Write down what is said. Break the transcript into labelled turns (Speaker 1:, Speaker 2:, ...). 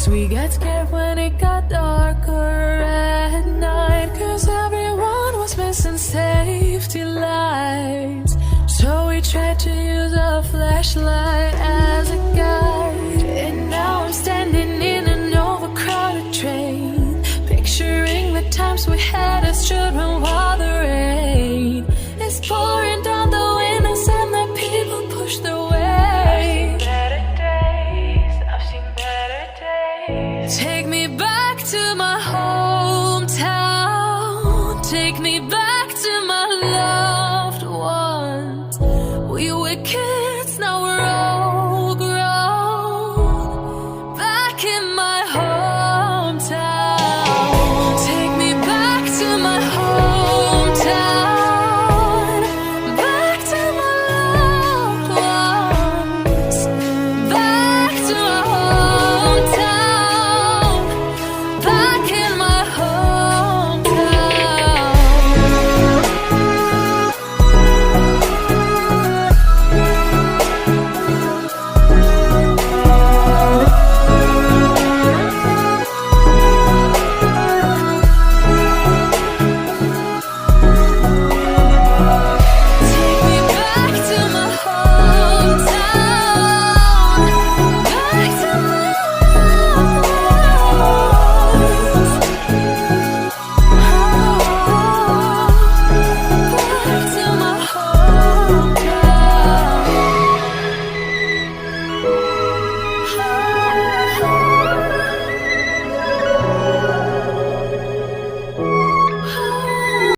Speaker 1: 'Cause we got scared when it got darker at night, 'cause everyone was missing safety lights. So we tried to use a flashlight